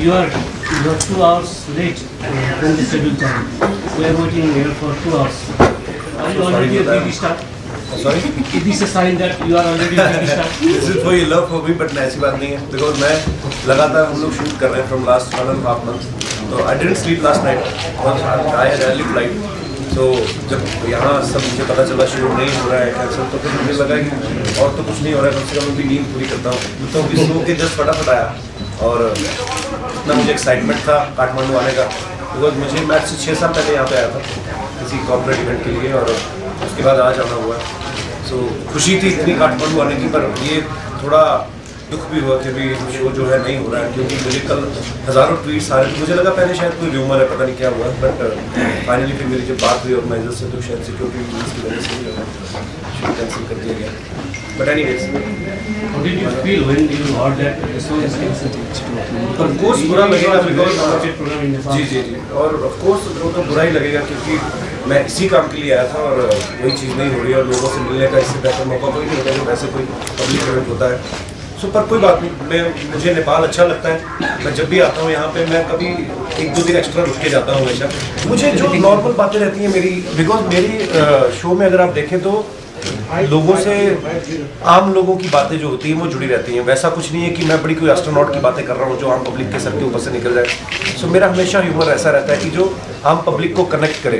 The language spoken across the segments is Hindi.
You are 2 hours late from the scheduled time. We are waiting here for 2 hours. Are you already a big star? Sorry? Is this a sign that you are already a big star? This is for your love for me, but ऐसी बात नहीं है because मैं लगातार हम लोग शूट कर रहे हैं from last 1.5 months. तो I didn't sleep last night because I had early flight. तो जब यहाँ सब मुझे पता चला शूट नहीं हो रहा है कैंसिल, तो फिर मुझे लगा कि और तो कुछ नहीं हो रहा है, कम से कम अभी नींद पूरी करता हूँ. तो अभी सो के जस्ट फटाफट आया और इतना मुझे एक्साइटमेंट था काठमांडू आने का बिकॉज मुझे मैच से 6 साल पहले यहाँ पे आया था किसी कॉर्पोरेट इवेंट के लिए और उसके बाद आज आना हुआ. सो खुशी थी इतनी काठमांडू आने की, पर ये थोड़ा दुख भी हुआ कि अभी शो जो है नहीं हो रहा है क्योंकि मुझे कल हज़ारों ट्वीट्स आ रहे थे. मुझे लगा पहले शायद कोई र्यूमर है, पता नहीं क्या हुआ, बट फाइनली फिर मेरी जब बात हुई ऑर्गेनाइजर से तो शायद सिक्योरिटी रीजंस की वजह से शो कैंसिल कर दिया गया. But anyways, How did you feel when you heard that the show is cancelled? Of course बुरा लगेगा बिकॉज program in Nepal. जी, और ऑफ कोर्स वो तो बुरा ही लगेगा क्योंकि मैं इसी काम के लिए आया था और वही चीज़ नहीं हो रही है और लोगों से मिलने का इससे बेहतर मौका कोई नहीं होता जब ऐसे कोई पब्लिक इवेंट होता है. सो पर कोई बात नहीं, मुझे नेपाल अच्छा लगता है. मैं जब भी आता हूँ यहाँ पे मैं कभी 1-2 दिन एक्स्ट्रा रुक के जाता हूँ हमेशा. मुझे जो नॉर्मल बातें रहती हैं मेरी, बिकॉज मेरी शो में अगर आप देखें तो लोगों से आम लोगों की बातें जो होती हैं वो जुड़ी रहती हैं. वैसा कुछ नहीं है कि मैं बड़ी कोई एस्ट्रोनॉट की बातें कर रहा हूँ जो आम पब्लिक के सर के ऊपर से निकल जाए. सो मेरा हमेशा ह्यूमर ऐसा रहता है कि जो आम पब्लिक को कनेक्ट करे,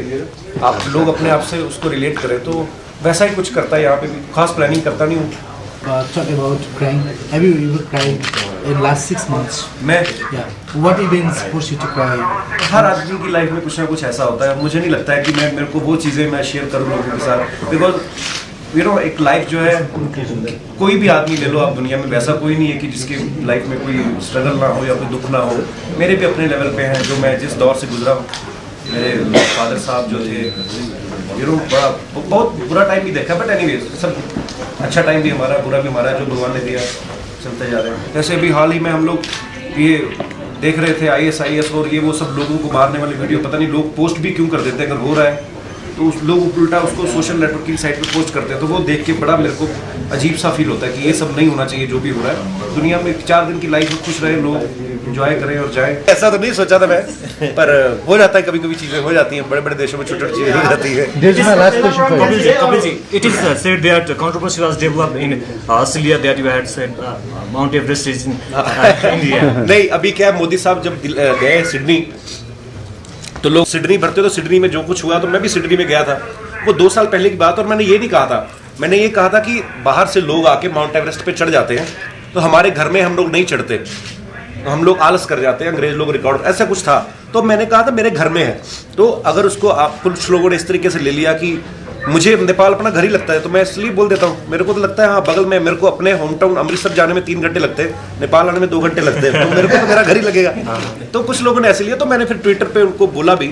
आप लोग अपने आप से उसको रिलेट करें, तो वैसा ही कुछ करता है. यहाँ पे भी खास प्लानिंग करता नहीं हूँ. Talk about crying. Have you ever cried in last 6 months? मैं Yeah. What events force you to cry? हर आदमी की लाइफ में कुछ ना कुछ ऐसा होता है. मुझे नहीं लगता है कि मेरे को वो चीज़ें मैं शेयर करूँ लोगों के साथ बिकॉज यू नो एक लाइफ जो है कोई भी आदमी ले लो आप दुनिया में, वैसा कोई नहीं है कि जिसकी लाइफ में कोई स्ट्रगल ना हो या कोई दुख ना हो. मेरे भी अपने लेवल पे हैं जो मैं जिस दौर से गुजरा हूँ. मेरे फादर साहब जो थे यू नो बहुत बुरा टाइम भी देखा, बट एनीवेज सब अच्छा टाइम भी हमारा, बुरा भी हमारा, जो भगवान ने दिया चलते जा रहे हैं. जैसे अभी हाल ही में हम लोग ये देख रहे थे ISIS और ये वो सब लोगों को मारने वाली वीडियो, पता नहीं लोग पोस्ट भी क्यों कर देते हैं. अगर हो रहा है तो उस लोग उल्टा उसको सोशल नेटवर्किंग साइट पे पोस्ट करते हैं, तो वो देख के बड़ा मेरे को अजीब सा फील होता है कि ये सब नहीं होना चाहिए जो भी हो रहा है दुनिया में. 4 दिन की लाइफ में खुश रहे लोग, एंजॉय करें और जाएं. ऐसा तो नहीं सोचा था मैं, पर हो जाता है कभी कभी चीज़ें हो जाती हैं. बड़े बड़े देशों में छोटी छोटी चीज़ें हो जाती है. This is my last question for you. Kapil ji, it is said that controversy was developed in Australia that you had said Mount Everest is in India. नहीं, अभी क्या है, मोदी साहब जब गए सिडनी तो लोग सिडनी भरते, तो सिडनी में जो कुछ हुआ तो मैं भी सिडनी में गया था. वो 2 साल पहले की बात, और मैंने ये नहीं कहा था, मैंने ये कहा था कि बाहर से लोग आके माउंट एवरेस्ट पे चढ़ जाते हैं तो हमारे घर में हम लोग नहीं चढ़ते, हम लोग आलस कर जाते हैं, अंग्रेज लोग रिकॉर्ड, ऐसा कुछ था. तो मैंने कहा था मेरे घर में है. तो अगर उसको आप कुछ लोगों ने इस तरीके से ले लिया कि मुझे नेपाल अपना घर ही लगता है, तो मैं इसलिए बोल देता हूँ. मेरे को तो लगता है हाँ बगल में, मेरे को अपने होम टाउन अमृतसर जाने में 3 घंटे लगते हैं, नेपाल आने में 2 घंटे लगते हैं, तो मेरे को तो मेरा घर ही लगेगा. तो कुछ लोगों ने ऐसे लिया, तो मैंने फिर ट्विटर पे उनको बोला भी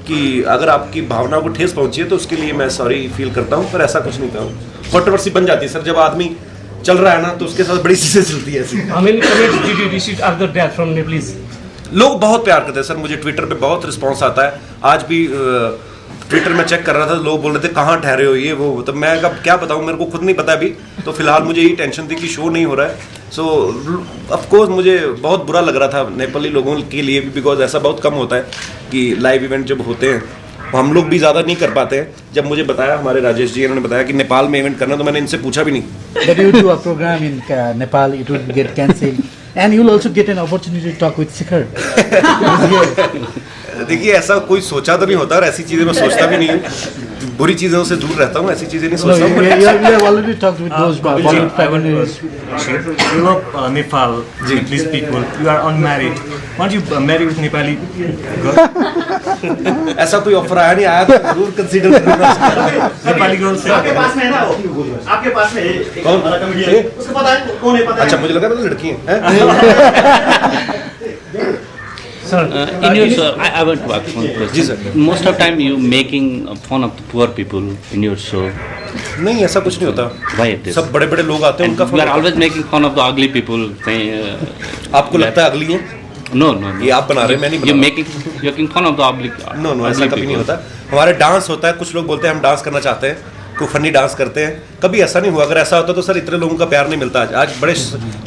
कि अगर आपकी भावनाओं को ठेस पहुंची है तो उसके लिए मैं सॉरी फील करता हूँ, पर ऐसा कुछ नहीं था. कंट्रोवर्सी बन जाती है सर, जब आदमी चल रहा है ना तो उसके साथ बड़ी चीजें चलती है ऐसी. How many comments did you receive after that from Nepalese? लोग बहुत प्यार करते हैं सर, मुझे ट्विटर पे बहुत रिस्पांस आता है. आज भी ट्विटर में चेक कर रहा था, लोग बोल रहे थे कहाँ ठहरे हो ये वो, तो मैं कब क्या बताऊँ, मेरे को खुद नहीं पता अभी. तो फिलहाल मुझे यही टेंशन थी कि शो नहीं हो रहा है. सो ऑफकोर्स मुझे बहुत बुरा लग रहा था नेपाली लोगों के लिए भी, बिकॉज ऐसा बहुत कम होता है कि लाइव इवेंट जब होते हैं हम लोग भी ज़्यादा नहीं कर पाते हैं. जब मुझे बताया हमारे राजेश जी, इन्होंने बताया कि नेपाल में इवेंट करना, तो मैंने इनसे पूछा भी नहीं. That you do a program in Nepal, it would get cancelled, and you will also get an opportunity to talk with Shikhar. देखिए ऐसा कोई सोचा तो नहीं होता और ऐसी चीज़ें मैं सोचता भी नहीं हूँ. बुरी चीज़ों से दूर रहता हूँ, ऐसी चीज़ें नहीं No, सोचता हूँ. you have already talked with those Bollywood families. You love Nepal, Nepalese people. You are unmarried. Why don't you marry with Nepali girl? ऐसा कोई ऑफर आया नहीं, आया तो जरूर कंसीडर करूँगा. Nepali girl से आपके पास में है ना वो? आपके पास में है एक कौन? हमारा कमेडियन, उसको पता है कौन है, पता है? अच्छा, मुझे लगा मतलब लड़की है. Sir, In your show, I want to ask one question. Ji sir. Most of time you making fun of the poor people in your show. नहीं, ऐसा कुछ नहीं होता. Why it is? सब बड़े बड़े लोग आते हैं, And उनका you are fun. always making fun of the ugly people. आपको लगता है अगली है? No, no, no. ये आप बना रहे हैं, मैं नहीं You're बना making fun of the ugly. No no, ऐसा ugly कभी नहीं people. होता. हमारे डांस होता है, कुछ लोग बोलते हैं हम डांस करना चाहते हैं, कोई फनी डांस करते हैं, कभी ऐसा नहीं हुआ. अगर ऐसा होता तो सर इतने लोगों का प्यार नहीं मिलता. आज बड़े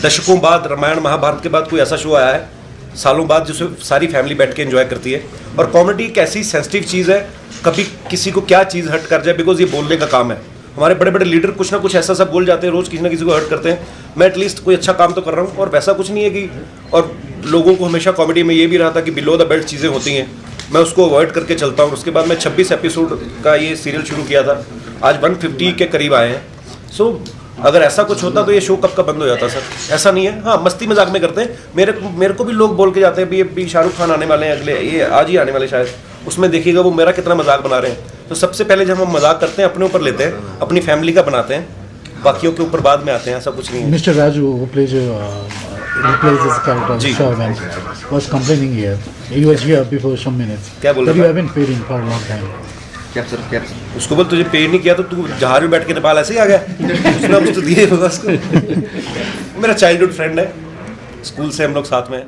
दशकों बाद, रामायण महाभारत के बाद कोई ऐसा शो आया है सालों बाद जिसे सारी फैमिली बैठ के एंजॉय करती है। और कॉमेडी एक ऐसी सेंसिटिव चीज़ है, कभी किसी को क्या चीज़ हर्ट कर जाए, बिकॉज ये बोलने का काम है। हमारे बड़े बड़े लीडर कुछ ना कुछ ऐसा सब बोल जाते हैं, रोज़ किसी ना किसी को हर्ट करते हैं। मैं एटलीस्ट कोई अच्छा काम तो कर रहा हूँ, और वैसा कुछ नहीं है कि, और लोगों को हमेशा कॉमेडी में ये भी रहा था कि बिलो द बेल्ट चीज़ें होती हैं, मैं उसको अवॉइड करके चलता हूँ। उसके बाद मैं 26 एपिसोड का ये सीरियल शुरू किया था, आज 150 के करीब आए हैं। सो अगर ऐसा कुछ होता तो ये शो कब का बंद हो जाता सर, ऐसा नहीं है। हाँ, मस्ती मजाक में करते हैं। मेरे को भी लोग बोल के जाते हैं भी शाहरुख खान आने वाले हैं अगले, ये आज ही आने वाले शायद, उसमें देखिएगा वो मेरा कितना मजाक बना रहे हैं। तो सबसे पहले जब हम मजाक करते हैं अपने ऊपर लेते हैं, अपनी फैमिली का बनाते हैं, बाकियों के ऊपर बाद में आते हैं, ऐसा कुछ नहीं है। Mr. Raju, who plays this character, ji. Shaman, was complaining here. He was here before some minutes. क्या बोल That रहा you था? haven't paid him for a long time. उसको बोल तुझे पे नहीं किया तो तू जहाज में बैठ के नेपाल ऐसे ही आ गया, कुछ ना कुछ तो दिए होगा उसको। मेरा चाइल्डहुड फ्रेंड है, स्कूल से हम लोग साथ में हैं।